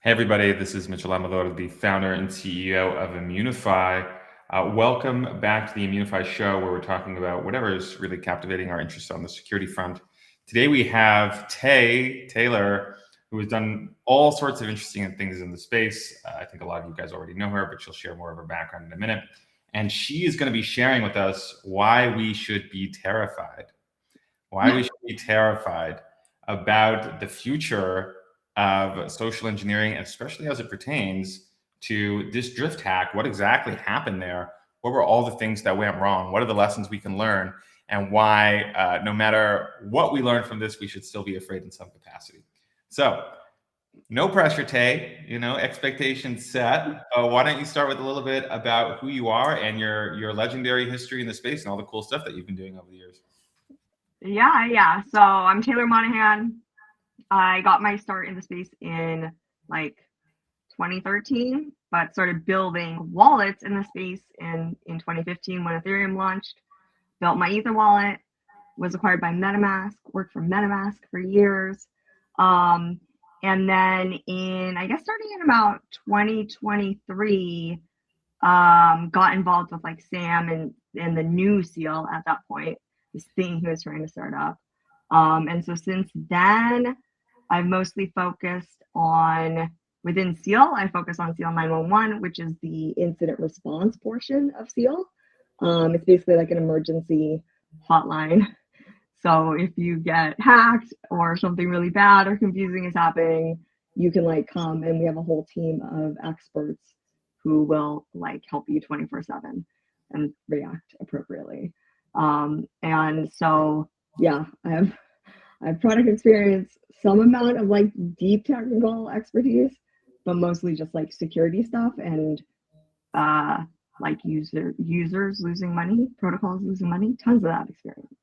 Hey everybody, this is Mitchell Amador, the founder and CEO of Immunefi. Welcome back to the Immunefi Show, where we're talking about whatever is really captivating our interest on the security front. Today we have Taylor, who has done all sorts of interesting things in the space. I think a lot of you guys already know her, but she'll share more of her background in a minute. And she is going to be sharing with us why we should be terrified. Why we should be terrified about the future of social engineering, especially as it pertains to this drift hack. What exactly happened there? What were all the things that went wrong? What are the lessons we can learn? And why, no matter what we learn from this, we should still be afraid in some capacity. So, no pressure, Tay. Expectations set. Why don't you start with a little bit about who you are and your legendary history in the space and all the cool stuff that you've been doing over the years? Yeah. So I'm Taylor Monahan. I got my start in the space in 2013, but started building wallets in the space in 2015 when Ethereum launched. Built my Ether wallet, was acquired by MetaMask, worked for MetaMask for years. And then starting in about 2023, got involved with Sam and the new seal at that point, this thing he was trying to start up. And so since then, I've mostly focused within SEAL, I focus on SEAL 911, which is the incident response portion of SEAL. It's basically like an emergency hotline. So if you get hacked or something really bad or confusing is happening, you can come, and we have a whole team of experts who will help you 24/7 and react appropriately. And so, yeah, I have product experience, some amount of deep technical expertise, but mostly just security stuff and users losing money, protocols losing money, tons of that experience.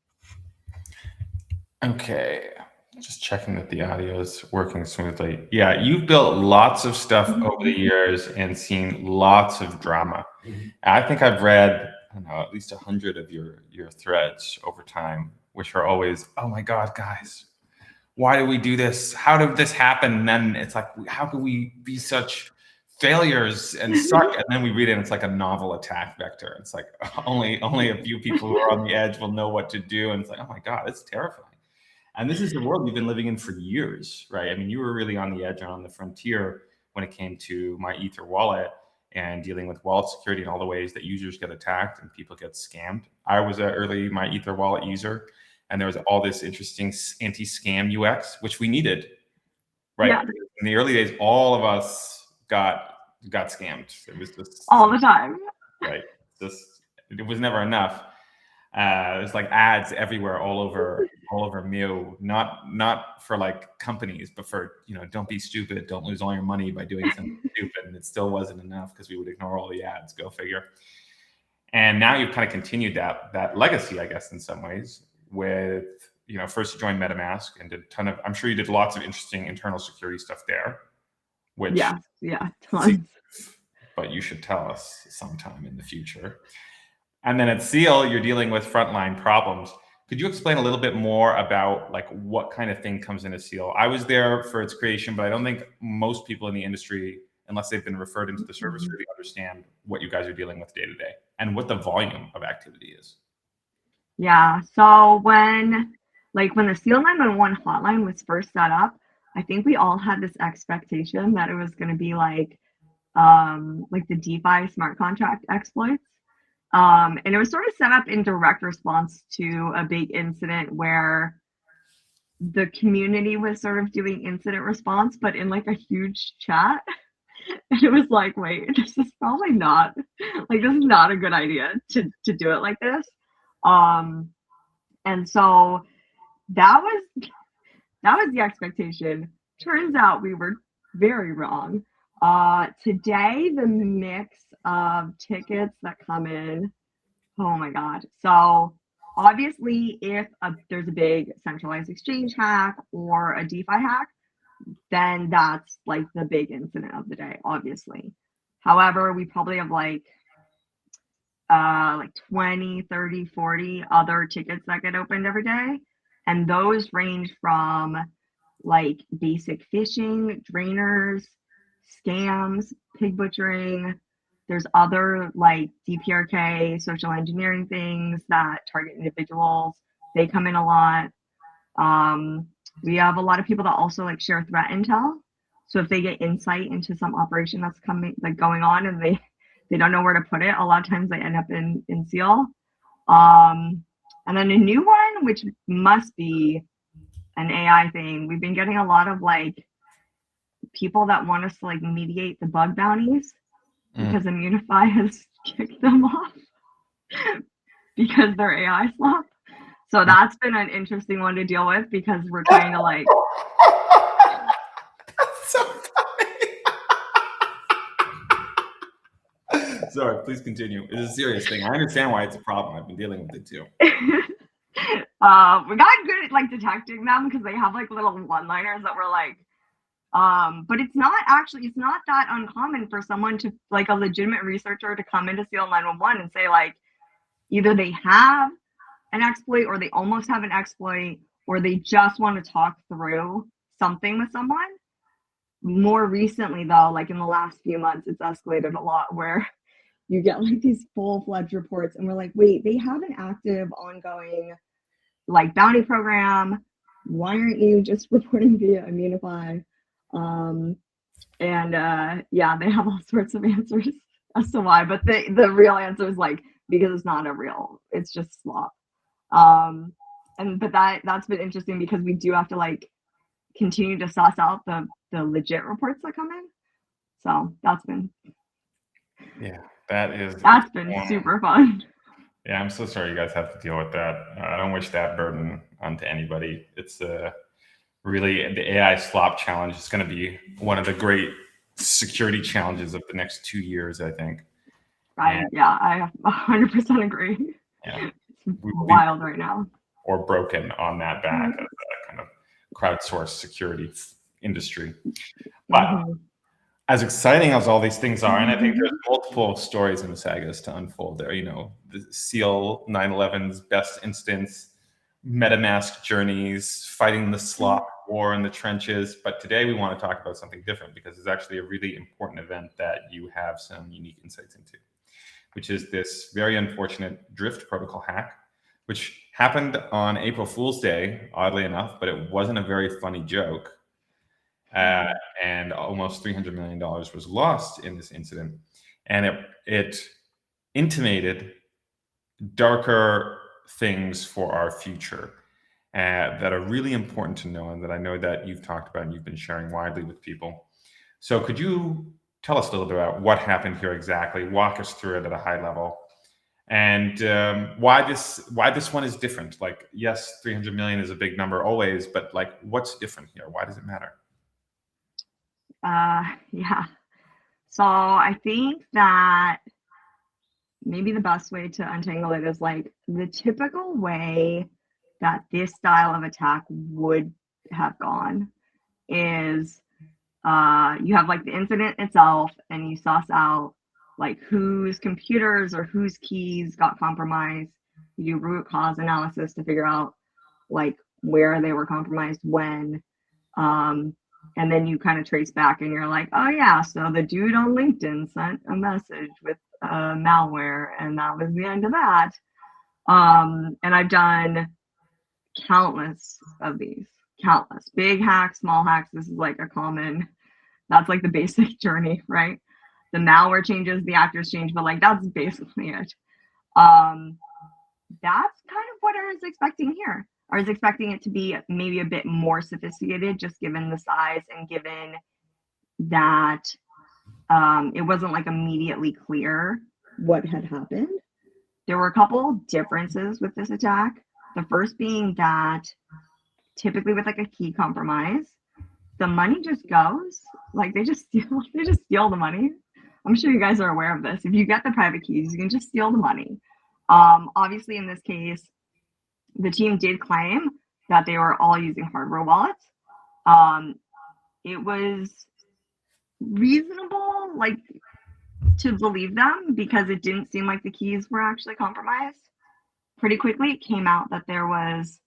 Okay, just checking that the audio is working smoothly. Yeah, you've built lots of stuff over the years and seen lots of drama. I think I've read, I don't know, at least 100 of your threads over time, which are always, oh my God, guys, why do we do this? How did this happen? And then it's like, how could we be such failures and suck? And then we read it and it's like a novel attack vector. It's like only a few people who are on the edge will know what to do. And it's like, oh my God, it's terrifying. And this is the world we've been living in for years, right? I mean, you were really on the edge and on the frontier when it came to my Ether wallet and dealing with wallet security and all the ways that users get attacked and people get scammed. I was an early my Ether wallet user, and there was all this interesting anti-scam UX, which we needed, right? Yeah. In the early days, all of us got scammed. It was just all the time, right? It was never enough. There's ads everywhere, all over Mew, not for companies, but for, don't be stupid, don't lose all your money by doing something stupid. And it still wasn't enough because we would ignore all the ads. Go figure. And now you've kind of continued that legacy, I guess, in some ways with, first you joined MetaMask and did a ton of, I'm sure you did lots of interesting internal security stuff there, which yeah, tons. But you should tell us sometime in the future. And then at SEAL, you're dealing with frontline problems. Could you explain a little bit more about what kind of thing comes into SEAL? I was there for its creation, but I don't think most people in the industry, unless they've been referred into the service, really understand what you guys are dealing with day to day and what the volume of activity is. Yeah. So when the SEAL 911 hotline was first set up, I think we all had this expectation that it was going to be like the DeFi smart contract exploits. And it was sort of set up in direct response to a big incident where the community was sort of doing incident response, but in a huge chat. And it was like, wait, this is probably not, this is not a good idea to do it like this. And so that was the expectation. Turns out we were very wrong. Today, the mix of tickets that come in, oh my God. So obviously, if there's a big centralized exchange hack or a DeFi hack, then that's the big incident of the day, obviously. However, we probably have 20, 30, 40 other tickets that get opened every day. And those range from basic phishing, drainers, scams, pig butchering. There's other like DPRK, social engineering things that target individuals. They come in a lot. We have a lot of people that also like share threat intel. So if they get insight into some operation that's going on, and they don't know where to put it, a lot of times they end up in SEAL. And then a new one, which must be an AI thing. We've been getting a lot of like people that want us to like mediate the bug bounties because Immunefi has kicked them off because they're AI slop. So that's been an interesting one to deal with because we're trying to like. That's so funny. Sorry, please continue. It's a serious thing. I understand why it's a problem. I've been dealing with it too. We got good at like detecting them because they have like little one-liners that were like, but it's not that uncommon for someone to like a legitimate researcher to come into SEAL 911 and say like either they have an exploit or they almost have an exploit or they just want to talk through something with someone. More recently though, like in the last few months, it's escalated a lot where you get like these full-fledged reports and we're like, wait, they have an active ongoing like bounty program. Why aren't you just reporting via Immunefi? Yeah, they have all sorts of answers as to why, but the real answer is like because it's not it's just slop. But that's been interesting because we do have to like continue to suss out the legit reports that come in. So that's been super fun. Yeah, I'm so sorry you guys have to deal with that. I don't wish that burden onto anybody. It's really the AI slop challenge is going to be one of the great security challenges of the next 2 years, I think. I 100% agree. Yeah, it's wild right now. Or broken on that back of a kind of crowdsourced security industry. But as exciting as all these things are, and I think there's multiple stories in the sagas to unfold there, you know, the SEAL 9/11's best instance, MetaMask journeys, fighting the slop war in the trenches. But today we want to talk about something different because it's actually a really important event that you have some unique insights into, which is this very unfortunate drift protocol hack, which happened on April Fool's Day, oddly enough, but it wasn't a very funny joke. And almost $300 million was lost in this incident. And it intimated darker things for our future that are really important to know and that I know that you've talked about and you've been sharing widely with people. So could you tell us a little bit about what happened here exactly, walk us through it at a high level, and why this one is different? Like, yes, 300 million is a big number always, but like, what's different here? Why does it matter? Yeah. So I think that maybe the best way to untangle it is like the typical way that this style of attack would have gone is you have like the incident itself and you suss out like whose computers or whose keys got compromised. You do root cause analysis to figure out like where they were compromised when. And then you kind of trace back and you're like, oh yeah, so the dude on LinkedIn sent a message with malware and that was the end of that. And I've done countless of these, countless big hacks, small hacks. This is like that's like the basic journey, right? The malware changes, the actors change, but like that's basically it. That's kind of what I was expecting here. I was expecting it to be maybe a bit more sophisticated, just given the size and given that it wasn't like immediately clear what had happened. There were a couple differences with this attack. The first being that typically with like a key compromise, the money just goes. Like they just steal the money. I'm sure you guys are aware of this. If you get the private keys, you can just steal the money. Obviously, in this case, the team did claim that they were all using hardware wallets. It was reasonable, like, to believe them because it didn't seem like the keys were actually compromised. Pretty quickly, it came out that there was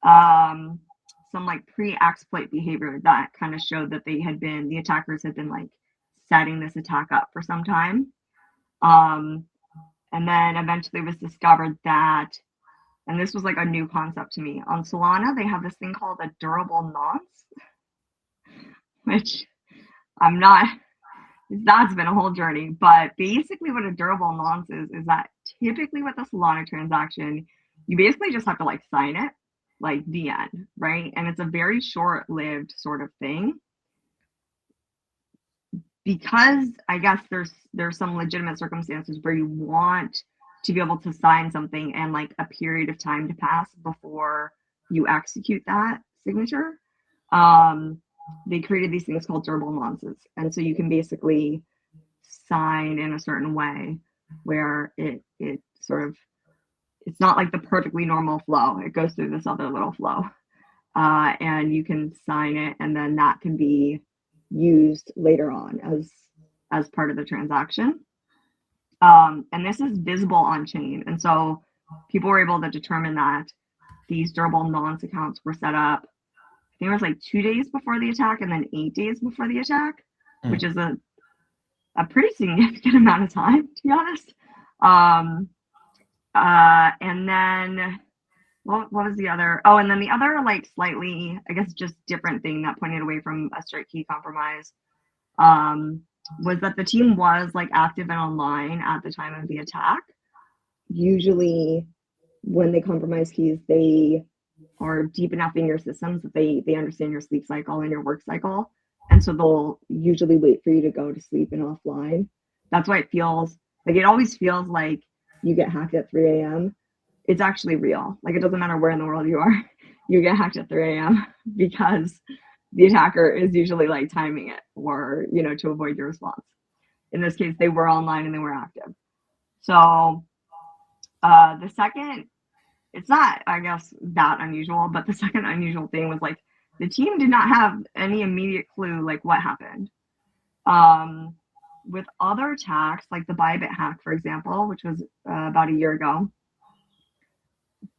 some like pre-exploit behavior that kind of showed that the attackers had been like setting this attack up for some time. And then eventually it was discovered that, and this was like a new concept to me, on Solana, they have this thing called a durable nonce, which I'm not, that's been a whole journey. But basically what a durable nonce is that typically with a Solana transaction, you basically just have to like sign it, like the end, right? And it's a very short-lived sort of thing. Because I guess there's some legitimate circumstances where you want to be able to sign something and like a period of time to pass before you execute that signature. They created these things called durable nonces. And so you can basically sign in a certain way where it sort of, it's not like the perfectly normal flow. It goes through this other little flow. And you can sign it, and then that can be used later on as part of the transaction. And this is visible on chain. And so people were able to determine that these durable nonce accounts were set up, I think it was like 2 days before the attack and then 8 days before the attack, which is a pretty significant amount of time, to be honest. And then what was the other? Oh, and then the other like slightly, I guess, just different thing that pointed away from a straight key compromise was that the team was like active and online at the time of the attack. Usually when they compromise keys, they are deep enough in your systems that they understand your sleep cycle and your work cycle. And so they'll usually wait for you to go to sleep and offline. That's why it feels like, it always feels like you get hacked at 3 a.m. It's actually real. Like, it doesn't matter where in the world you are, you get hacked at 3 a.m. because the attacker is usually like timing it, or, you know, to avoid your response. In this case, they were online and they were active. So the second, it's not, I guess, that unusual, but the second unusual thing was like the team did not have any immediate clue like what happened. With other attacks, like the Bybit hack, for example, which was about a year ago,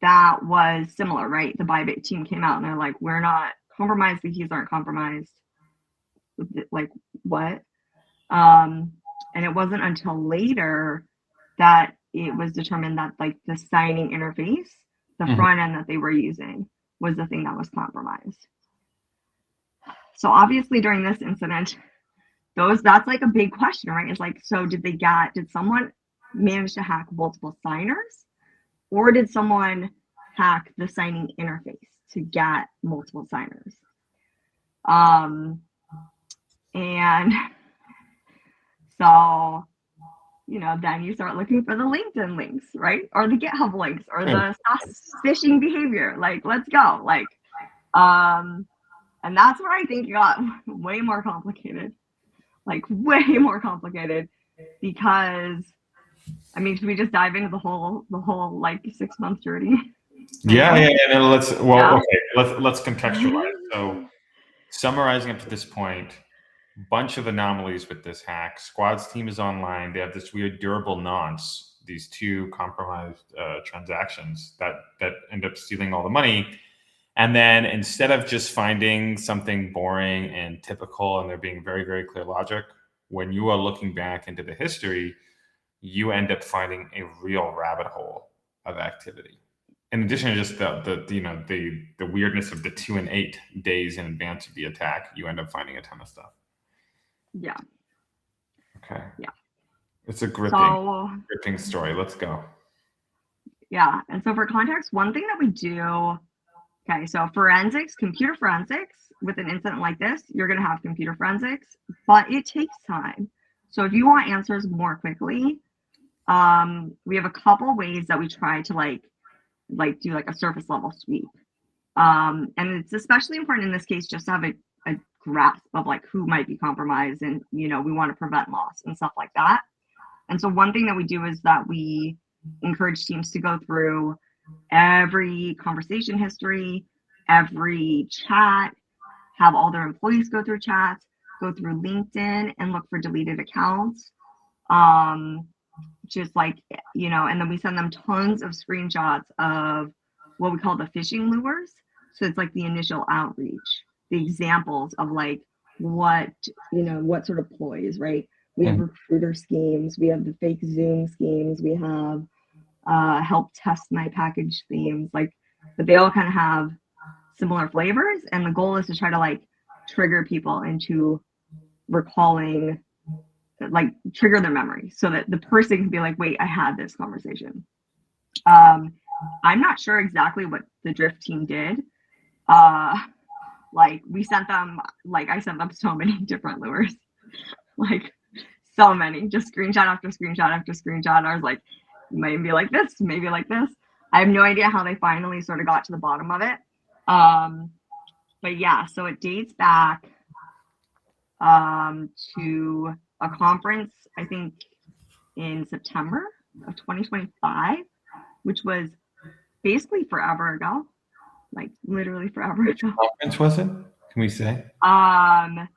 that was similar, right? The Bybit team came out and they're like, we're not compromised, the keys aren't compromised. Like, what? And it wasn't until later that it was determined that like the signing interface, the front end that they were using, was the thing that was compromised. So obviously during this incident, that's like a big question, right? It's like, so did someone manage to hack multiple signers, or did someone hack the signing interface to get multiple signers? And so, you know, then you start looking for the LinkedIn links, right? Or the GitHub links, or the phishing behavior. Like, let's go. Like, and that's where I think it got way more complicated. Like, way more complicated, because I mean, should we just dive into the whole like 6-month journey? Yeah. And let's contextualize. So, summarizing up to this point, bunch of anomalies with this hack. Squad's team is online. They have this weird durable nonce, these two compromised transactions that end up stealing all the money. And then instead of just finding something boring and typical and there being very, very clear logic, when you are looking back into the history, you end up finding a real rabbit hole of activity. In addition to just the weirdness of the 2 and 8 days in advance of the attack, you end up finding a ton of stuff. Yeah. Okay. Yeah. It's a gripping story. Let's go. Yeah. And so for context, one thing that we do, okay, so computer forensics, with an incident like this, you're going to have computer forensics, but it takes time. So if you want answers more quickly, we have a couple ways that we try to like do like a surface level sweep. And it's especially important in this case just to have a grasp of like who might be compromised, and, you know, we want to prevent loss and stuff like that. And so one thing that we do is that we encourage teams to go through every conversation history, every chat, have all their employees go through chats, go through LinkedIn and look for deleted accounts. Just like, you know, and then we send them tons of screenshots of what we call the phishing lures. So it's like the initial outreach, the examples of like what sort of ploys, right? We have recruiter schemes, we have the fake Zoom schemes, we have help test my package themes, like, but they all kind of have similar flavors, and the goal is to try to like trigger people into recalling, like trigger their memory so that the person can be like, wait, I had this conversation. I'm not sure exactly what the drift team did. Like we sent them, like I sent them so many different lures, like so many, just screenshot after screenshot after screenshot. I was like, maybe like this, maybe like this. I have no idea how they finally sort of got to the bottom of it. But yeah, so it dates back to a conference, I think in September of 2025, which was basically forever ago, like literally forever Which ago. conference was it? Can we say? Hold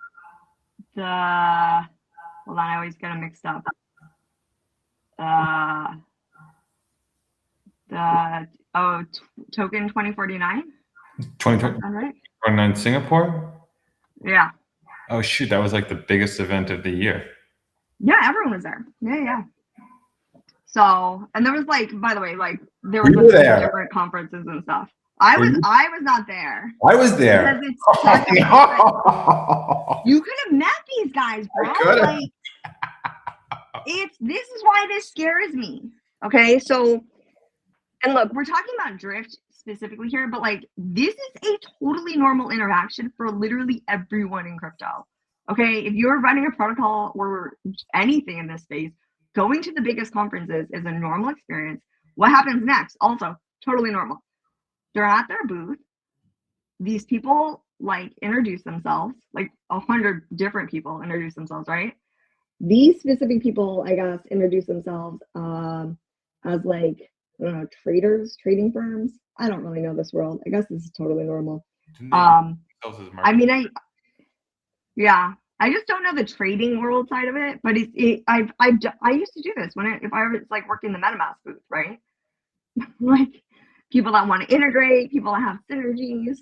on, I always get them mixed up. Token 2049. 2029 Singapore? Yeah. Oh shoot, that was like the biggest event of the year. Yeah, everyone was there. Yeah. So, and there was like, by the way, like there was different conferences and stuff. I was not there. I was there. Because it's such a you could have met these guys, bro. Like, this is why this scares me. Okay, so, and look, we're talking about drift specifically here, but like this is a totally normal interaction for literally everyone in crypto. Okay, if you're running a protocol or anything in this space, going to the biggest conferences is a normal experience. What happens next? Also, totally normal. They're at their booth. These people like introduce themselves, like 100 different people introduce themselves, right? These specific people, I guess, introduce themselves as like, I don't know, traders, trading firms. I don't really know this world. I guess this is totally normal. I just don't know the trading world side of it, but I used to do this if I was like working the MetaMask booth, right? Like people that want to integrate, people that have synergies,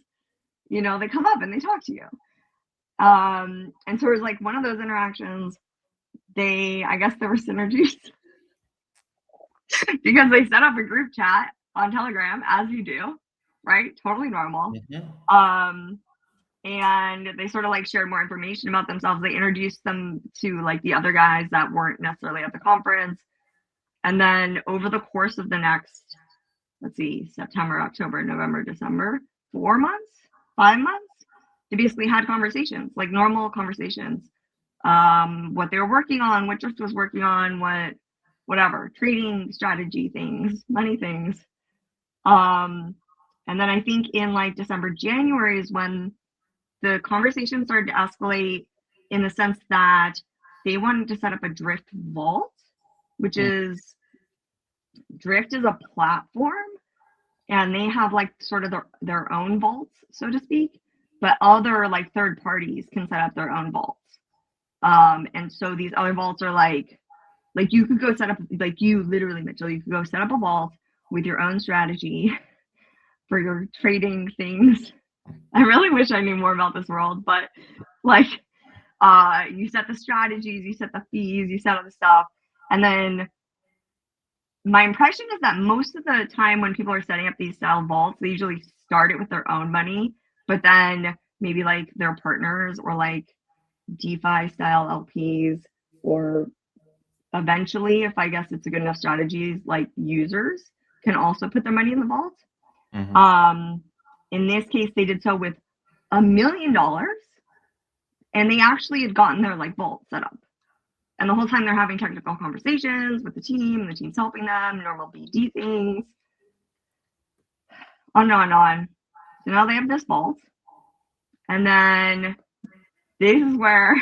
they come up and they talk to you. And so it was like one of those interactions. I guess there were synergies because they set up a group chat on Telegram, as you do, right? Totally normal. And they sort of like shared more information about themselves. They introduced them to like the other guys that weren't necessarily at the conference. And then over the course of the next, September, October, November, December, 4 months, 5 months, they basically had conversations, like normal conversations. What they were working on, what Drift was working on, whatever, trading strategy things, money things. And then I think in like December, January is when the conversation started to escalate in the sense that they wanted to set up a Drift vault, which is Drift is a platform and they have like sort of their own vaults, so to speak, but other like third parties can set up their own vaults. And so these other vaults are like you could go set up, like you literally, Mitchell, you could go set up a vault with your own strategy for your trading things. I really wish I knew more about this world, but like you set the strategies, you set the fees, you set all the stuff. And then my impression is that most of the time when people are setting up these style vaults, they usually start it with their own money, but then maybe like their partners or like DeFi style LPs, or eventually, if I guess it's a good enough strategy, like users can also put their money in the vault. In this case, they did so with $1 million, and they actually had gotten their like vault set up. And the whole time they're having technical conversations with the team, and the team's helping them, normal BD things, on and on and on. So now they have this vault. And then this is where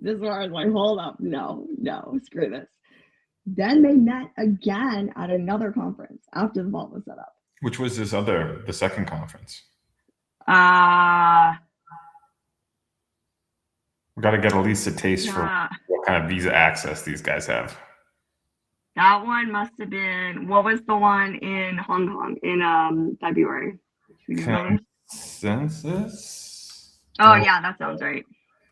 I was like, hold up, no, screw this. Then they met again at another conference after the vault was set up. Which was the second conference? We got to get at least a taste for what kind of visa access these guys have. That one must have been, what was the one in Hong Kong in February? Consensus? Oh yeah, that sounds right.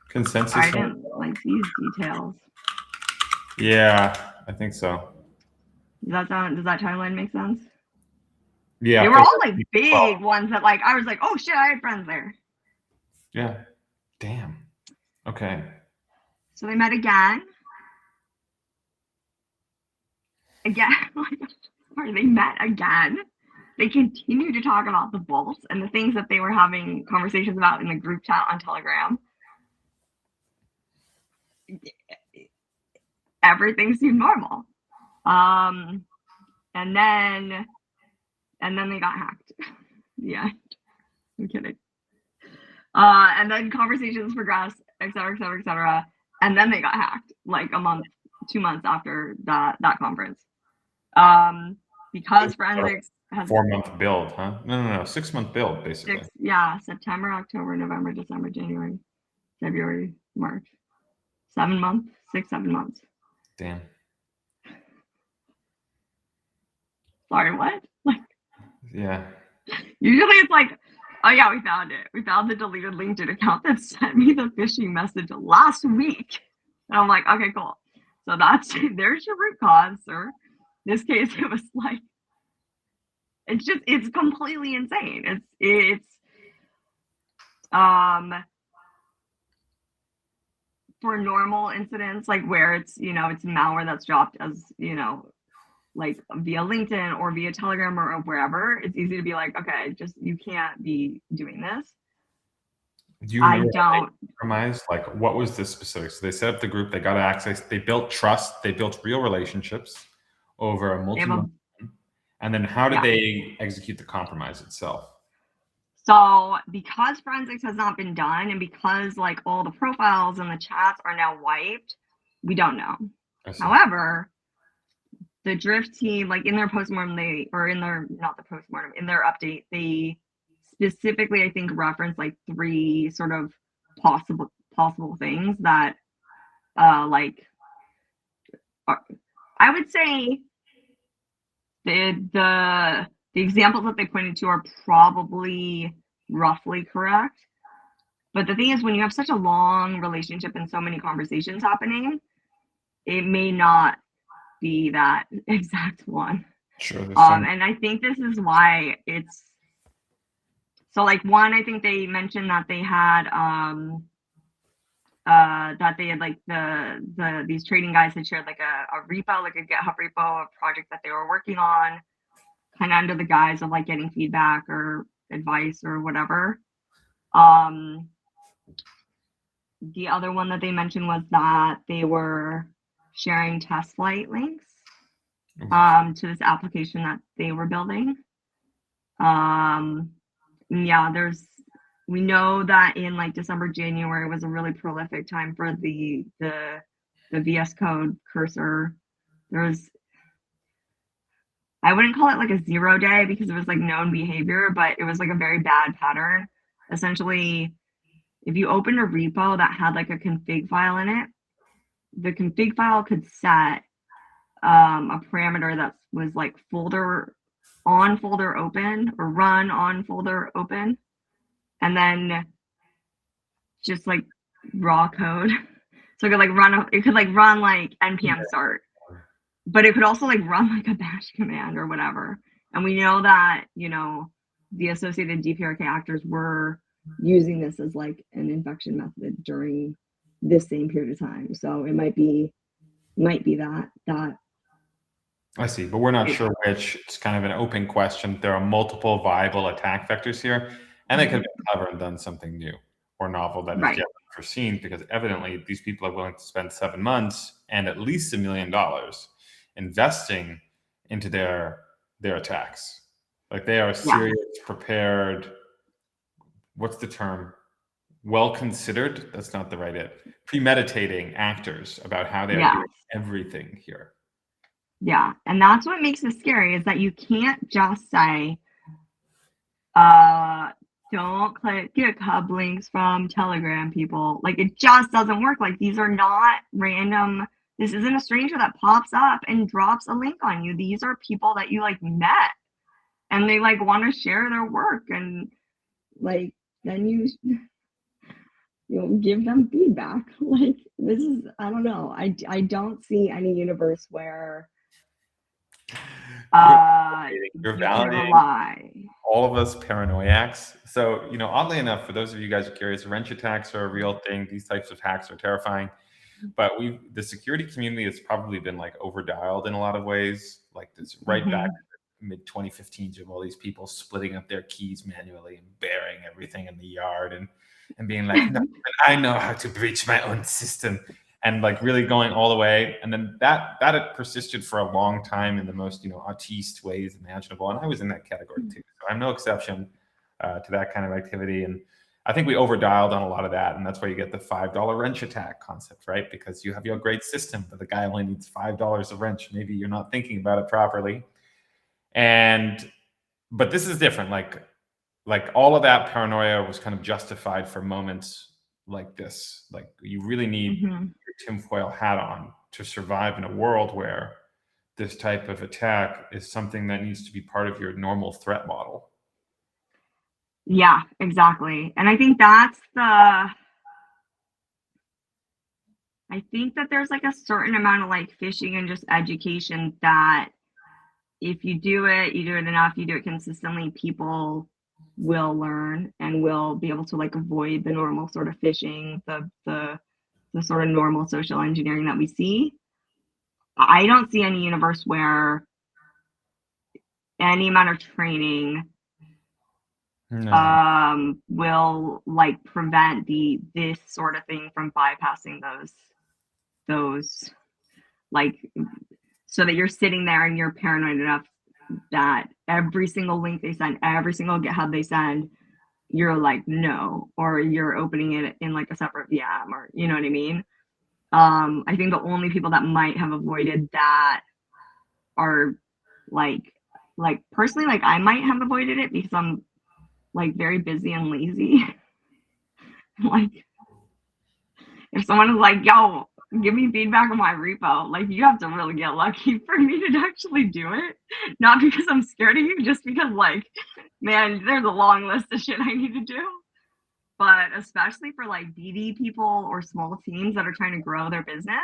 Consensus. I didn't like these details. Yeah, I think so. Does that timeline make sense? Yeah, They were all like 12. big ones that like I was like, oh shit, I had friends there. Yeah. Damn. Okay. So they met again. Or they met again. They continued to talk about the bolts and the things that they were having conversations about in the group chat on Telegram. Everything seemed normal. And then they got hacked. Yeah, I'm kidding. And then conversations progressed, et cetera, et cetera, et cetera. And then they got hacked like a month, 2 months after that conference. Because forensics has 4-month build, huh? No. 6-month build, basically. September, October, November, December, January, February, March. 7 months, 6-7 months. Damn. Sorry, what? Like, yeah. Usually it's like, oh yeah, we found it. We found the deleted LinkedIn account that sent me the phishing message last week. And I'm like, okay, cool. So there's your root cause, sir. In this case, it was like, it's completely insane. It's for normal incidents, like where it's malware that's dropped as, like via LinkedIn or via Telegram or wherever, it's easy to be like, okay, just you can't be doing this. Do you remember compromised? Like, what was the specifics? So they set up the group, they got access, they built trust, they built real relationships over a multi-month. And then how did they execute the compromise itself? So because forensics has not been done and because like all the profiles and the chats are now wiped, we don't know. However, the drift team, like in their postmortem, in their update, they specifically, I think, reference like 3 sort of possible things that I would say the examples that they pointed to are probably roughly correct. But the thing is, when you have such a long relationship and so many conversations happening, it may not be that exact one. Sure. And I think this is why it's so like one, I think they mentioned that they had like these trading guys had shared like a repo, like a GitHub repo, a project that they were working on, kind of under the guise of like getting feedback or advice or whatever. The other one that they mentioned was that they were sharing test flight links to this application that they were building. We know that in like December, January was a really prolific time for the VS Code cursor. I wouldn't call it like a 0 day because it was like known behavior, but it was like a very bad pattern. Essentially, if you opened a repo that had like a config file in it, the config file could set a parameter that was like folder on folder open or run on folder open, and then just like raw code. So it could run like npm start, but it could also like run like a bash command or whatever. And we know that, the associated DPRK actors were using this as like an infection method during this same period of time. So it might be that. I see, but we're not sure which. It's kind of an open question. There are multiple viable attack vectors here, and they could have been clever and done something new or novel that is yet unforeseen, because evidently these people are willing to spend 7 months and at least $1 million investing into their attacks. Like they are serious, prepared. What's the term? Well considered. That's not the right it. Premeditating actors about how they are doing everything here. Yeah, and that's what makes it scary, is that you can't just say, don't click GitHub links from Telegram, people. Like, it just doesn't work. Like, these are not random. This isn't a stranger that pops up and drops a link on you. These are people that you like met, and they like want to share their work, and like then you give them feedback. Like, this is, I don't know. I don't see any universe where you're you can validating rely. all of us paranoiacs. So, oddly enough, for those of you guys who are curious, wrench attacks are a real thing. These types of hacks are terrifying. But the security community has probably been like overdialed in a lot of ways. Like this right back in mid 2015s of all these people splitting up their keys manually and burying everything in the yard and being like, no, I know how to breach my own system. And like really going all the way. And then that had persisted for a long time in the most, autiste ways imaginable. And I was in that category too. So I'm no exception to that kind of activity. And I think we overdialed on a lot of that. And that's why you get the $5 wrench attack concept, right? Because you have your great system, but the guy only needs $5 of wrench. Maybe you're not thinking about it properly. But this is different. Like all of that paranoia was kind of justified for moments like this. Like you really need your tinfoil hat on to survive in a world where this type of attack is something that needs to be part of your normal threat model. Yeah, exactly. And I think that there's like a certain amount of like phishing and just education that if you do it enough, you do it consistently, people will learn and will be able to like avoid the normal sort of phishing, the sort of normal social engineering that we see. I don't see any universe where any amount of training will like prevent this sort of thing from bypassing those like, so that you're sitting there and you're paranoid enough that every single link they send, every single GitHub they send, you're like, no, or you're opening it in like a separate VM, or you know what I mean? I think the only people that might have avoided that are like personally, like I might have avoided it because I'm like very busy and lazy. Like if someone is like, yo, give me feedback on my repo, like you have to really get lucky for me to actually do it. Not because I'm scared of you, just because like, man, there's a long list of shit I need to do. But especially for like BD people or small teams that are trying to grow their business.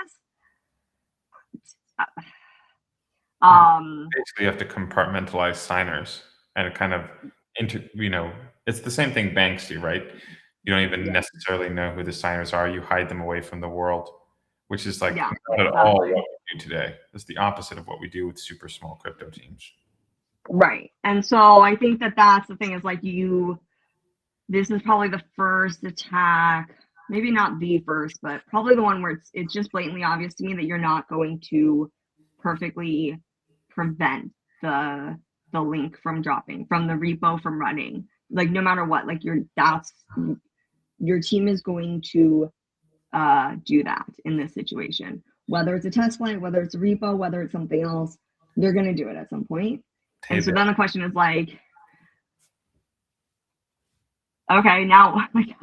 Basically, you have to compartmentalize signers and kind of it's the same thing banks do, right? You don't even necessarily know who the signers are. You hide them away from the world, which is like not at all what we do today. It's the opposite of what we do with super small crypto teams. Right. And so I think that that's the thing is like this is probably the first attack, maybe not the first, but probably the one where it's just blatantly obvious to me that you're not going to perfectly prevent the link from dropping, from the repo from running. Like no matter what, like your team is going to do that in this situation. Whether it's a test flight, whether it's a repo, whether it's something else, they're going to do it at some point. And so then the question is like, okay, now like,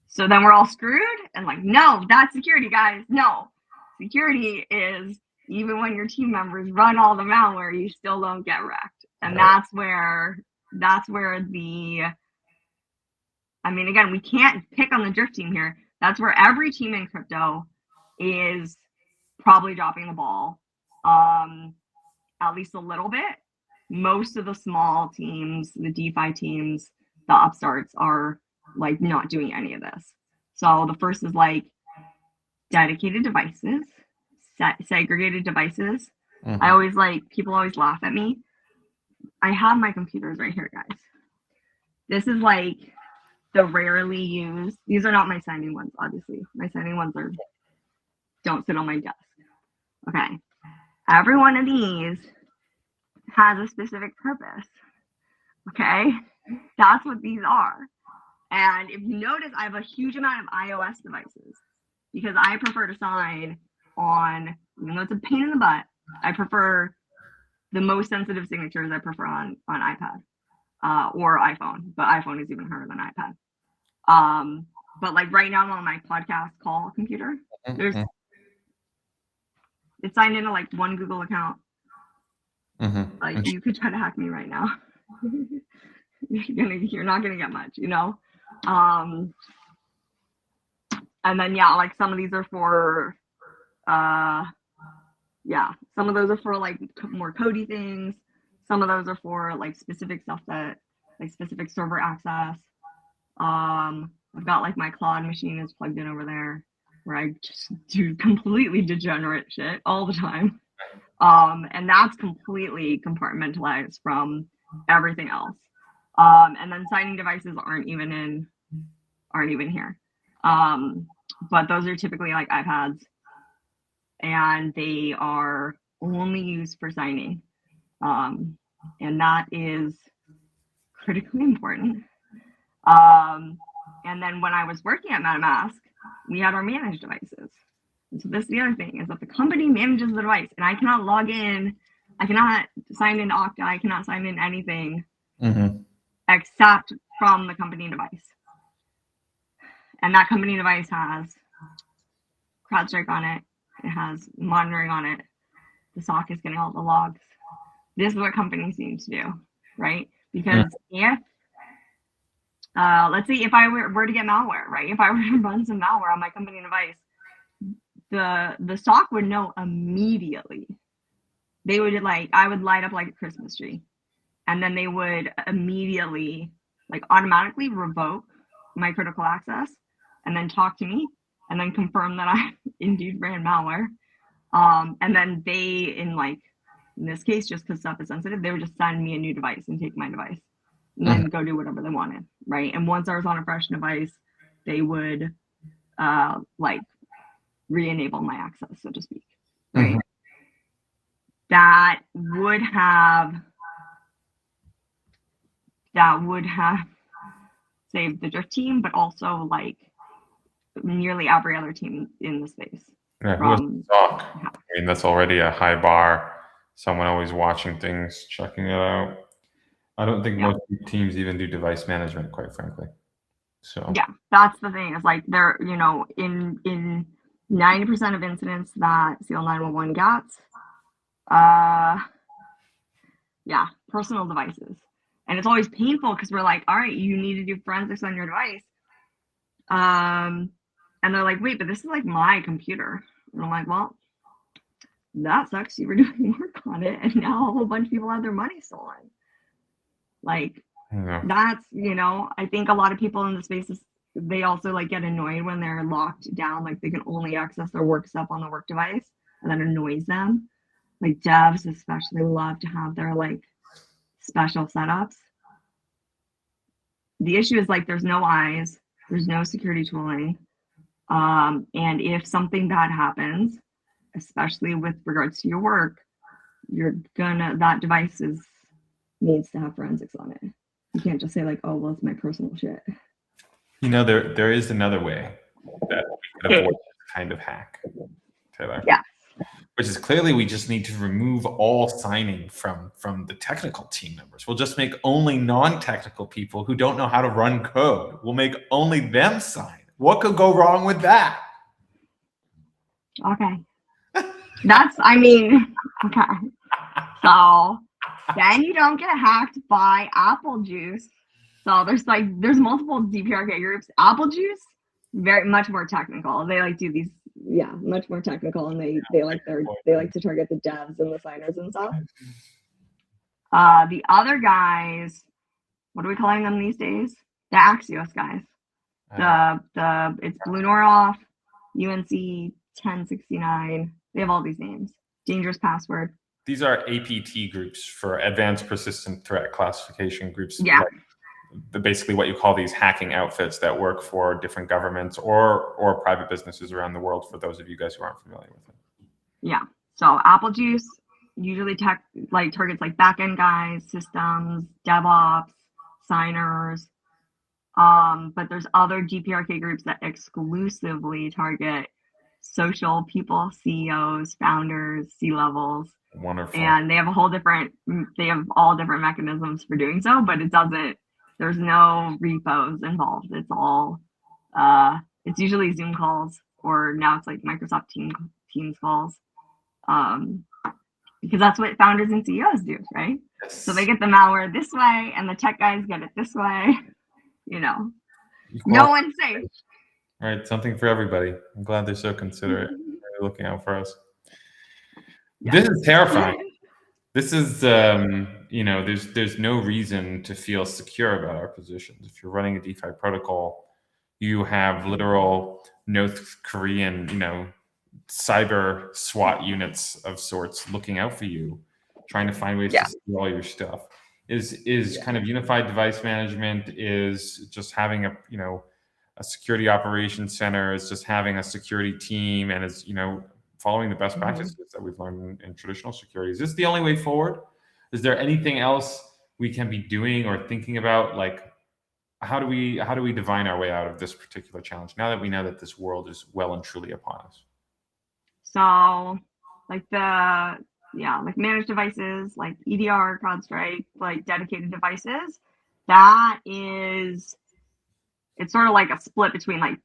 so then we're all screwed? And like, no, that's security, guys. No, security is even when your team members run all the malware, you still don't get wrecked. And that's where I mean, again, we can't pick on the drift team here. That's where every team in crypto is probably dropping the ball, at least a little bit. Most of the small teams, the DeFi teams, the upstarts are like not doing any of this. So the first is like dedicated devices, segregated devices. I always people always laugh at me. I have my computers right here, guys. This is like the rarely used. These are not my signing ones, obviously. My signing ones don't sit on my desk. Okay. Every one of these has a specific purpose. Okay. That's what these are. And if you notice, I have a huge amount of iOS devices because I prefer to sign on, even though it's a pain in the butt, I prefer the most sensitive signatures I prefer on iPad or iPhone, but iPhone is even harder than iPad. But like right now I'm on my podcast call computer. It's signed into like one Google account. Like you could try to hack me right now. You're not gonna get much, you know. And then, yeah, like some of these are for, some of those are for like more codey things. Some of those are for like specific stuff that, like specific server access. I've got like my Claude machine is plugged in over there where I just do completely degenerate shit all the time. And that's completely compartmentalized from everything else. And then signing devices aren't even here. But those are typically like iPads, and they are only used for signing. And that is critically important. And then when I was working at MetaMask, we had our managed devices. And so this is the other thing, is that the company manages the device, and I cannot log in, I cannot sign into Okta, I cannot sign in anything except from the company device. And that company device has CrowdStrike on it, it has monitoring on it, the SOC is getting all the logs. This is what companies need to do, right? Because if let's say if I were to get malware, right? If I were to run some malware on my company device, the SOC would know immediately. They would I would light up like a Christmas tree, and then they would immediately like automatically revoke my critical access, and then talk to me, and then confirm that I indeed ran malware. And then they, in this case, just because stuff is sensitive, they would just send me a new device and take my device, and then go do whatever they wanted, right? And once I was on a fresh device, they would re-enable my access, so to speak, right? That would have saved the Drift team, but also like nearly every other team in the space. Yeah, I mean, that's already a high bar. Someone always watching things, checking it out. I don't think most teams even do device management, quite frankly. So yeah, that's the thing. Is like they're, in 90% of incidents that SEAL 911 gets, personal devices. And it's always painful because we're like, all right, you need to do forensics on your device. And they're like, wait, but this is like my computer. And I'm like, well, that sucks. You were doing work on it, and now a whole bunch of people have their money stolen. That's, I think a lot of people in the spaces, they also get annoyed when they're locked down. Like they can only access their work stuff on the work device, and that annoys them. Like devs especially love to have their special setups. The issue is there's no eyes, there's no security tooling. And if something bad happens, especially with regards to your work, that device needs to have forensics on it. You can't just say oh, well, it's my personal shit. There is another way that we could avoid this kind of hack, Taylor. Yeah. Which is clearly we just need to remove all signing from the technical team members. We'll just make only non-technical people who don't know how to run code. We'll make only them sign. What could go wrong with that? Okay. Okay. So then you don't get hacked by Apple Juice. So there's multiple DPRK groups. Apple Juice, very much more technical. They do these, much more technical, and they like to target the devs and the signers and stuff. The other guys, what are we calling them these days? The Axios guys. It's Blue Noroff, UNC 1069. They have all these names. Dangerous Password. These are APT groups, for Advanced Persistent Threat Classification groups. Yeah. Basically what you call these hacking outfits that work for different governments or private businesses around the world, for those of you guys who aren't familiar with it. Yeah. So Apple Juice usually targets back-end guys, systems, DevOps, signers. But there's other DPRK groups that exclusively target social people, CEOs, founders, C-levels. Wonderful. And they have all different mechanisms for doing so, but there's no repos involved. It's all, it's usually Zoom calls, or now it's Microsoft Teams calls. Because that's what founders and CEOs do, right? Yes. So they get the malware this way, and the tech guys get it this way. No one's safe. All right, something for everybody. I'm glad they're so considerate. They're looking out for us. Yes. This is terrifying. This is, there's no reason to feel secure about our positions. If you're running a DeFi protocol, you have literal North Korean, cyber SWAT units of sorts looking out for you, trying to find ways to steal all your stuff. Is kind of unified device management, is just having a security operations center, is just having a security team, and is following the best practices that we've learned in traditional security. Is this the only way forward? Is there anything else we can be doing or thinking about? Like, how do we divine our way out of this particular challenge now that we know that this world is well and truly upon us? So, like like managed devices, like EDR, CrowdStrike, like dedicated devices, it's sort of like a split between like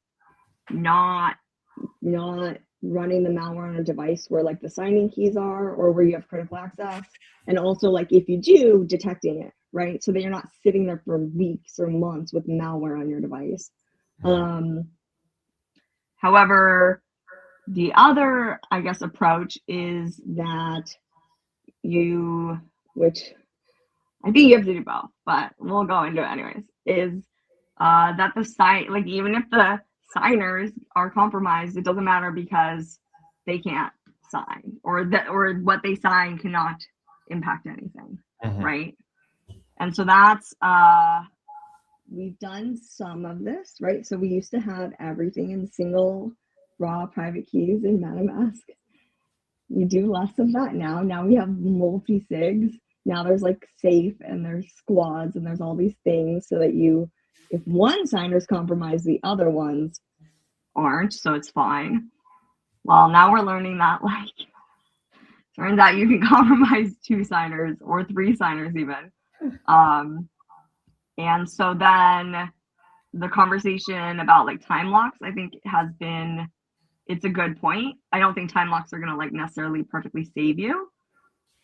not running the malware on a device where like the signing keys are or where you have critical access, and also like if you do, detecting it, right? So that you're not sitting there for weeks or months with malware on your device. However, the other, I guess, approach is that which I think you have to do both, but we'll go into it anyways, is that like even if the signers are compromised, it doesn't matter because they can't sign, or what they sign cannot impact anything, right? And so that's we've done some of this, right? So we used to have everything in single raw private keys in MetaMask. We do less of that now. Now we have multisigs. Now there's like safe and there's squads and there's all these things so that if one signer's compromised, the other ones aren't, so it's fine. Well, now we're learning that like turns out you can compromise 2 signers or 3 signers even. And so then the conversation about like time locks, I think it's a good point. I don't think time locks are going to like necessarily perfectly save you,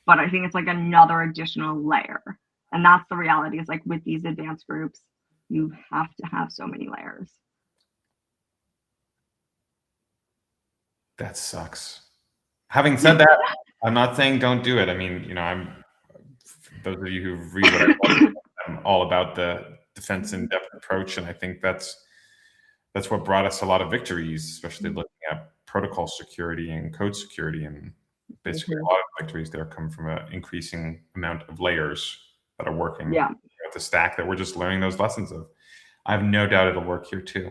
but I think it's like another additional layer. And that's the reality, is like with these advanced groups, you have to have so many layers. That sucks. Having said that, I'm not saying don't do it. I mean, those of you who read what I'm all about the defense in depth approach, and I think that's what brought us a lot of victories, especially looking at protocol security and code security, and basically a lot of victories there come from an increasing amount of layers that are working at the stack that we're just learning those lessons of. I have no doubt it'll work here too,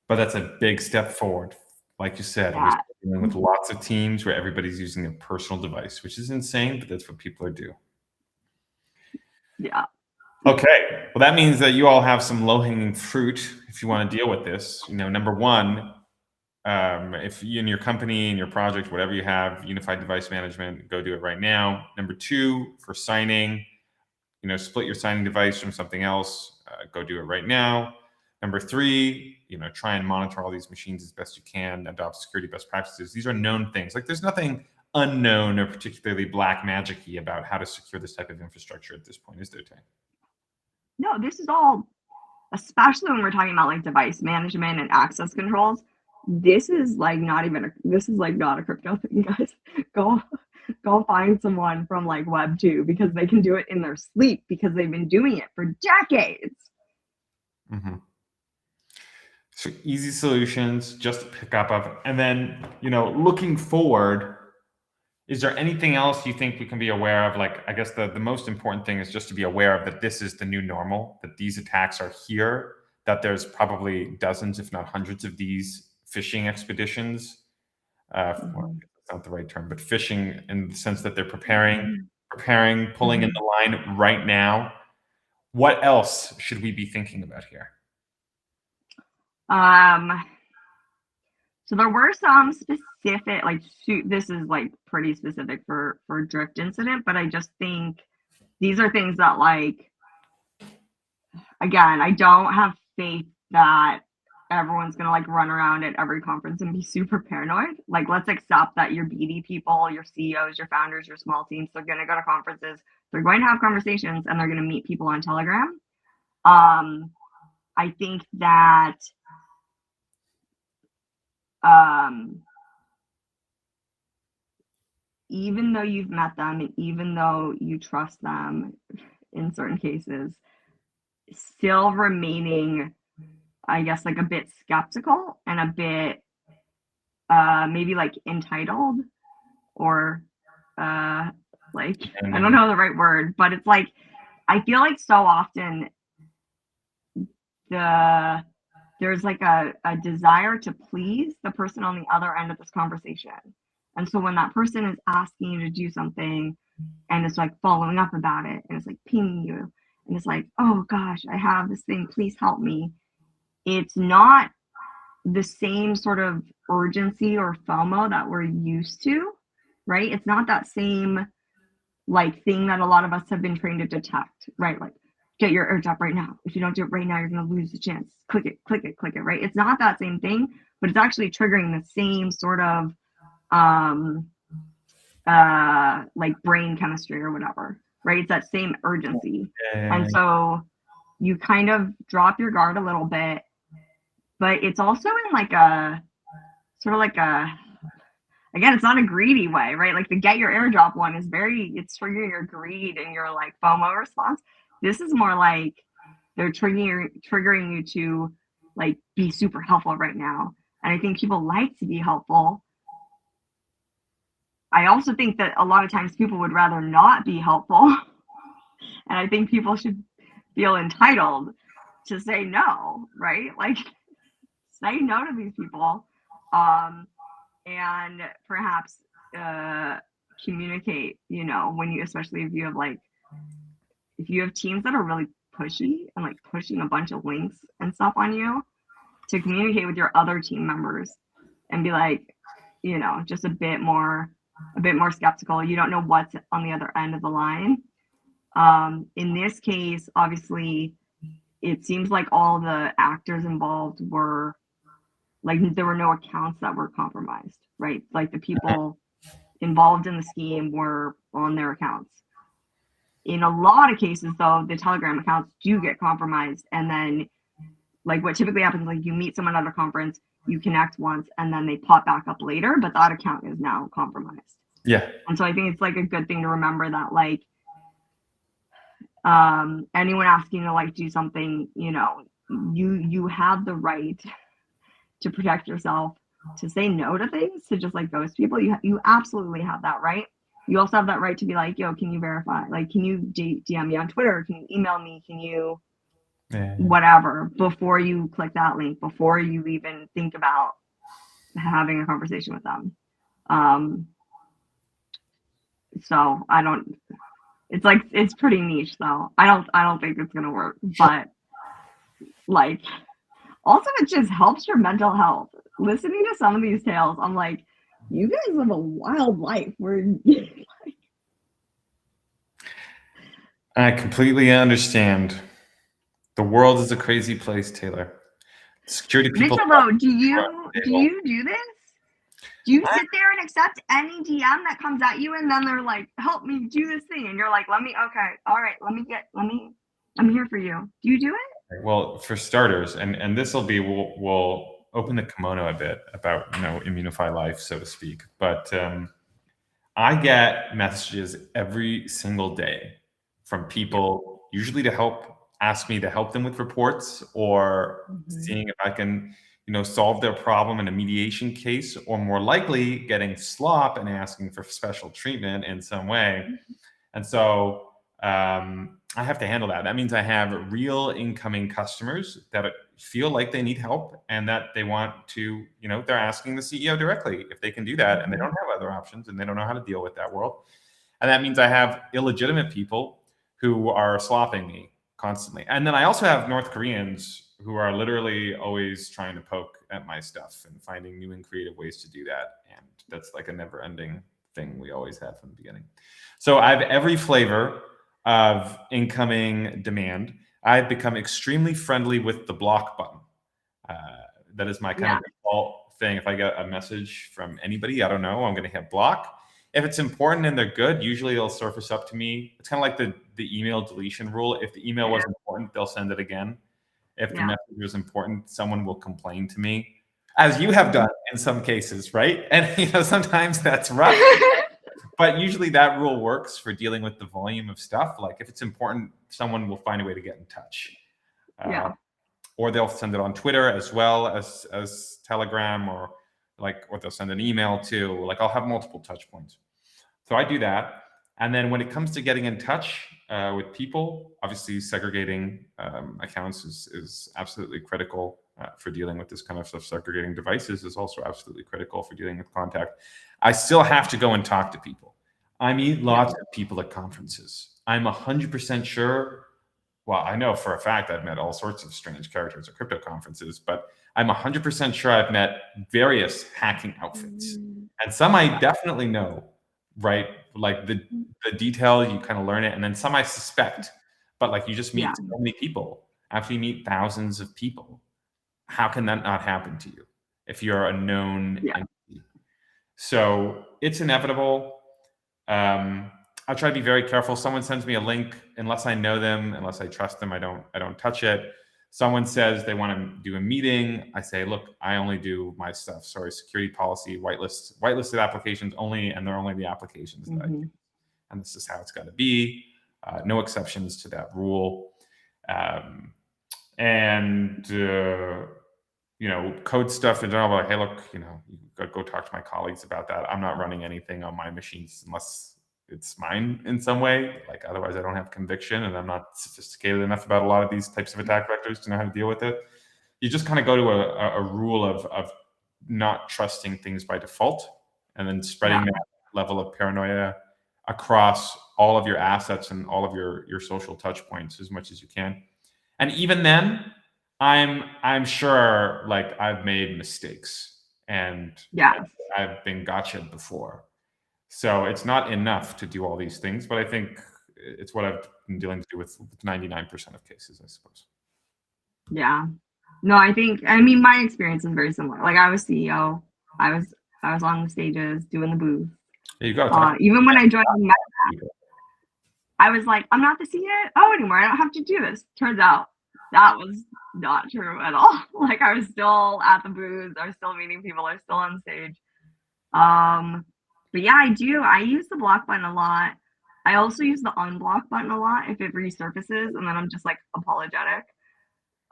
but that's a big step forward. Like you said, we're dealing with lots of teams where everybody's using a personal device, which is insane, but that's what people are doing. Yeah. Okay. Well, that means that you all have some low-hanging fruit if you want to deal with this. Number one, if you in your company, in your project, whatever you have, unified device management, go do it right now. Number two, for signing, split your signing device from something else, go do it right now. Number three, try and monitor all these machines as best you can, adopt security best practices. These are known things. Like there's nothing unknown or particularly black magic-y about how to secure this type of infrastructure at this point, is there, Tay? No, this is all, especially when we're talking about like device management and access controls, this is like not a crypto thing, guys. Go find someone from like Web 2 because they can do it in their sleep because they've been doing it for decades. So easy solutions just to pick up of, and then, looking forward, is there anything else you think we can be aware of? Like, I guess the most important thing is just to be aware of that this is the new normal, that these attacks are here, that there's probably dozens, if not hundreds of these phishing expeditions. Well, that's not the right term, but phishing in the sense that they're preparing, pulling in the line right now. What else should we be thinking about here? So there were some specific, this is like pretty specific for Drift incident, but I just think these are things that like, again, I don't have faith that everyone's going to like run around at every conference and be super paranoid. Like, let's accept that your BD people, your CEOs, your founders, your small teams, they're going to go to conferences, they're going to have conversations, and they're going to meet people on Telegram. I think that even though you've met them and even though you trust them in certain cases, still remaining, I guess, like a bit skeptical and a bit maybe like entitled or like, I don't know the right word, but it's like, I feel like so often there's like a desire to please the person on the other end of this conversation. And so when that person is asking you to do something and it's like following up about it and it's like pinging you and it's like, oh gosh, I have this thing, please help me. It's not the same sort of urgency or FOMO that we're used to, right? It's not that same like thing that a lot of us have been trained to detect, right? Like, get your airdrop right now. If you don't do it right now, you're going to lose the chance. Click it, click it, click it, right? It's not that same thing, but it's actually triggering the same sort of like brain chemistry or whatever, right? It's that same urgency. And so you kind of drop your guard a little bit, but it's also in like a sort of like a, again, it's not a greedy way, right? Like the get your airdrop one is it's triggering your greed and your like FOMO response. This is more like they're triggering you to like be super helpful right now. And I think people like to be helpful. I also think that a lot of times people would rather not be helpful. And I think people should feel entitled to say no, right? Like say no to these people. And perhaps communicate, you know, when you, especially if you have like, if you have teams that are really pushy and like pushing a bunch of links and stuff on you, to communicate with your other team members and be like, you know, just a bit more skeptical. You don't know what's on the other end of the line. In this case, obviously, it seems like all the actors involved were like, there were no accounts that were compromised, right? Like the people involved in the scheme were on their accounts. In a lot of cases, though, the Telegram accounts do get compromised. And then, like, what typically happens, like, you meet someone at a conference, you connect once, and then they pop back up later, but that account is now compromised. Yeah. And so I think it's, like, a good thing to remember that, like, anyone asking to, like, do something, you know, you have the right to protect yourself, to say no to things, to just, like, ghost people. You absolutely have that right. You also have that right to be like, yo, can you verify? Like, can you DM me on Twitter? Can you email me? Can you whatever, before you click that link, before you even think about having a conversation with them. So I don't, it's like, it's pretty niche though. I don't think it's gonna work, but like, also it just helps your mental health. Listening to some of these tales, I'm like, you guys live a wild life where I completely understand. The world is a crazy place, Taylor. Security people. Mitchell, though, do you do this? Do you sit there and accept any DM that comes at you and then they're like, help me do this thing? And you're like, okay, all right, I'm here for you. Do you do it? Well, for starters, and this will be, we'll open the kimono a bit about, you know, Immunefi life, so to speak. But I get messages every single day from people, usually ask me to help them with reports or seeing if I can, you know, solve their problem in a mediation case, or more likely getting slop and asking for special treatment in some way. And so I have to handle that. That means I have real incoming customers that feel like they need help and that they want to, you know, they're asking the CEO directly if they can do that, and they don't have other options and they don't know how to deal with that world. And that means I have illegitimate people who are slopping me constantly. And then I also have North Koreans who are literally always trying to poke at my stuff and finding new and creative ways to do that. And that's like a never ending thing we always had from the beginning. So I have every flavor of incoming demand. I've become extremely friendly with the block button. That is my kind of default thing. If I get a message from anybody, I don't know, I'm going to hit block. If it's important and they're good, usually it'll surface up to me. It's kind of like the email deletion rule. If the email was important, they'll send it again. If the message was important, someone will complain to me. as you have done in some cases, right? And sometimes that's rough. But usually that rule works for dealing with the volume of stuff. Like if it's important, someone will find a way to get in touch. Yeah. Or they'll send it on Twitter as well as Telegram, or they'll send an email too. Like I'll have multiple touch points. So I do that. And then when it comes to getting in touch with people, obviously segregating accounts is absolutely critical for dealing with this kind of stuff. Segregating devices is also absolutely critical for dealing with contact. I still have to go and talk to people. I meet lots of people at conferences. I'm 100% sure. Well, I know for a fact I've met all sorts of strange characters at crypto conferences, but I'm 100% sure I've met various hacking outfits. And some I definitely know, right? Like the detail, you kind of learn it. And then some I suspect, but like you just meet so many people. After you meet thousands of people, how can that not happen to you if you're a known entity? So it's inevitable. I try to be very careful. Someone sends me a link, unless I know them, unless I trust them, I don't touch it. Someone says they want to do a meeting. I say, look, I only do my stuff. Sorry, security policy, whitelisted applications only, and they're only the applications that I use. And this is how it's got to be. No exceptions to that rule. Code stuff in general, like, hey, look, you go talk to my colleagues about that. I'm not running anything on my machines unless it's mine in some way. Like otherwise I don't have conviction, and I'm not sophisticated enough about a lot of these types of attack vectors to know how to deal with it. You just kind of go to a rule of not trusting things by default, and then spreading that level of paranoia across all of your assets and all of your social touch points as much as you can. And even then, I'm sure like I've made mistakes and I've been gotcha'd before. So it's not enough to do all these things, but I think it's what I've been dealing with 99% of cases, I suppose. Yeah. No, I mean, my experience is very similar. Like I was CEO, I was on the stages doing the booth. There you go. Even when I joined MetaMask, I was like, I'm not the CEO anymore. I don't have to do this. Turns out that was not true at all. Like I was still at the booth. I was still meeting people. I was still on stage. But yeah, I use the block button a lot. I also use the unblock button a lot if it resurfaces, and then I'm just like apologetic.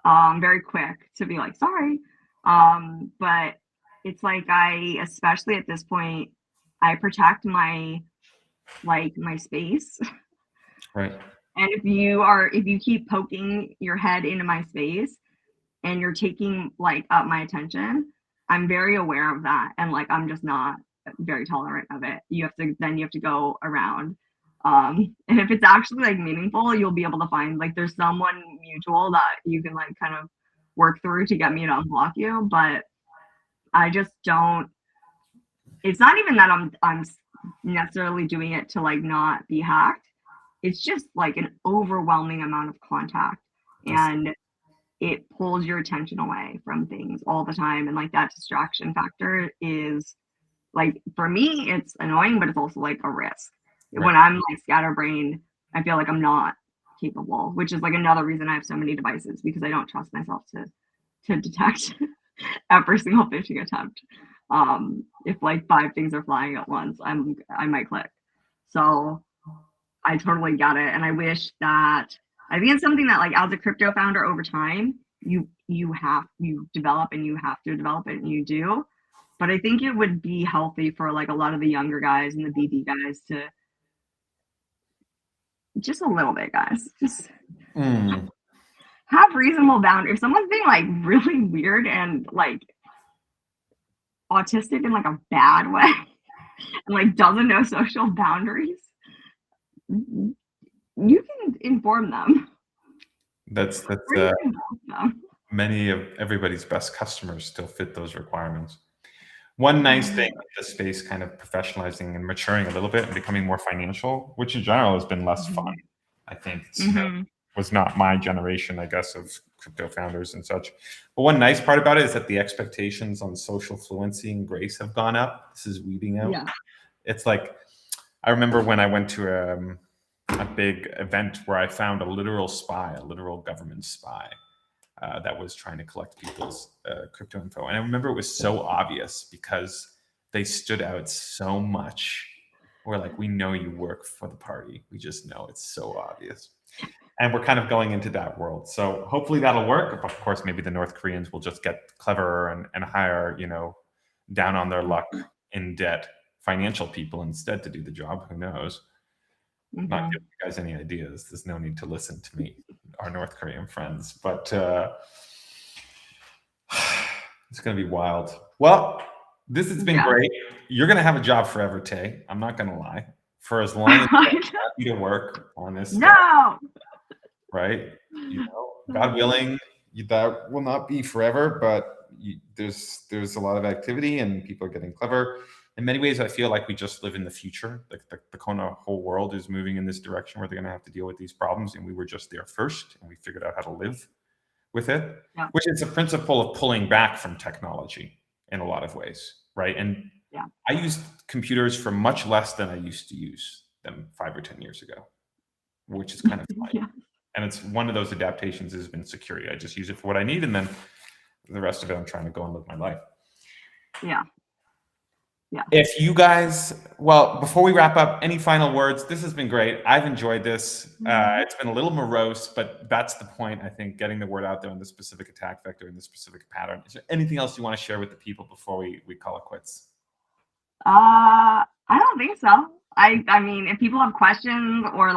Very quick to be like, sorry. But it's like especially at this point, I protect my space. Right. And if you keep poking your head into my space and you're taking like up my attention, I'm very aware of that. And like, I'm just not very tolerant of it. You have to go around. And if it's actually like meaningful, you'll be able to find like there's someone mutual that you can like kind of work through to get me to unblock you. But I just don't. It's not even that I'm necessarily doing it to like not be hacked. It's just like an overwhelming amount of contact, and it pulls your attention away from things all the time. And like that distraction factor is like, for me, it's annoying, but it's also like a risk. Right. When I'm like scatterbrained, I feel like I'm not capable, which is like another reason I have so many devices, because I don't trust myself to detect every single phishing attempt. If like 5 things are flying at once, I might click. So I totally get it. And I wish that, I think it's something that like as a crypto founder over time, you develop, and you have to develop it, and you do. But I think it would be healthy for like a lot of the younger guys and the BB guys to just a little bit, guys, just have reasonable boundaries. If someone's being like really weird and like autistic in like a bad way and like doesn't know social boundaries, you can inform them. That's many of everybody's best customers still fit those requirements. One nice thing with the space kind of professionalizing and maturing a little bit and becoming more financial, which in general has been less fun. I think was not my generation, I guess, of crypto founders and such. But one nice part about it is that the expectations on social fluency and grace have gone up. This is weeding out. Yeah. It's like, I remember when I went to a big event where I found a literal spy, a literal government spy. that was trying to collect people's crypto info. And I remember it was so obvious because they stood out so much. We're like, we know you work for the party. We just know it's so obvious. And we're kind of going into that world. So hopefully that'll work. Of course, maybe the North Koreans will just get cleverer and hire, down on their luck in debt financial people instead to do the job. Who knows? I'm not giving you guys any ideas. There's no need to listen to me, our North Korean friends. But it's going to be wild. Well, this has been great. You're going to have a job forever, Tay. I'm not going to lie. For as long as you're happy to work on this stuff, right? God willing, that will not be forever, but there's a lot of activity and people are getting clever. In many ways, I feel like we just live in the future. Like the whole world is moving in this direction where they're going to have to deal with these problems, and we were just there first, and we figured out how to live with it, which is a principle of pulling back from technology in a lot of ways, right? And I used computers for much less than I used to use them 5 or 10 years ago, which is kind of funny. And it's one of those adaptations has been security. I just use it for what I need, and then the rest of it, I'm trying to go and live my life. Yeah. If you guys, before we wrap up, any final words? This has been great. I've enjoyed this. It's been a little morose, but that's the point, I think, getting the word out there on the specific attack vector and the specific pattern. Is there anything else you want to share with the people before we call it quits? I don't think so. I mean, if people have questions or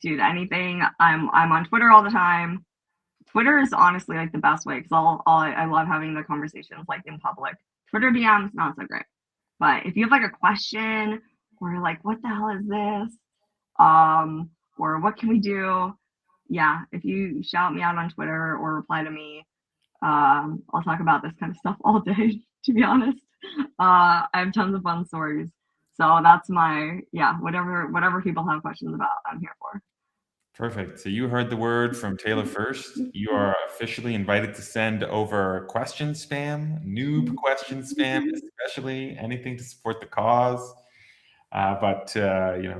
dude, anything, I'm on Twitter all the time. Twitter is honestly the best way because I love having the conversations in public. Twitter DMs, not so great. But if you have a question or what the hell is this? Or what can we do? Yeah, if you shout me out on Twitter or reply to me, I'll talk about this kind of stuff all day, to be honest. I have tons of fun stories. So that's my, whatever people have questions about, I'm here for. Perfect. So you heard the word from Taylor first. You are officially invited to send over question spam, noob question spam, especially anything to support the cause. But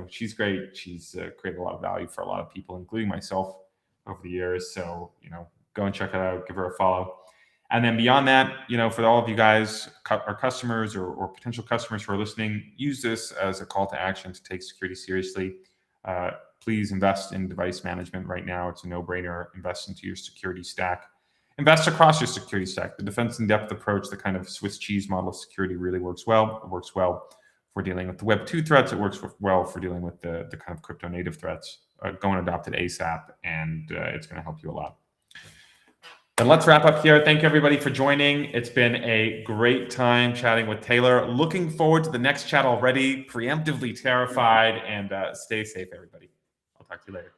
she's great. She's created a lot of value for a lot of people, including myself over the years. So, go and check it out, give her a follow. And then beyond that, for all of you guys, our customers or potential customers who are listening, use this as a call to action to take security seriously. Please invest in device management right now. It's a no-brainer. Invest into your security stack. Invest across your security stack. The defense in depth approach, the kind of Swiss cheese model of security really works well. It works well for dealing with the Web 2 threats. It works well for dealing with the kind of crypto native threats. Go and adopt it ASAP, and it's going to help you a lot. And let's wrap up here. Thank you, everybody, for joining. It's been a great time chatting with Taylor. Looking forward to the next chat already. Preemptively terrified, and stay safe, everybody. I'll talk to you later.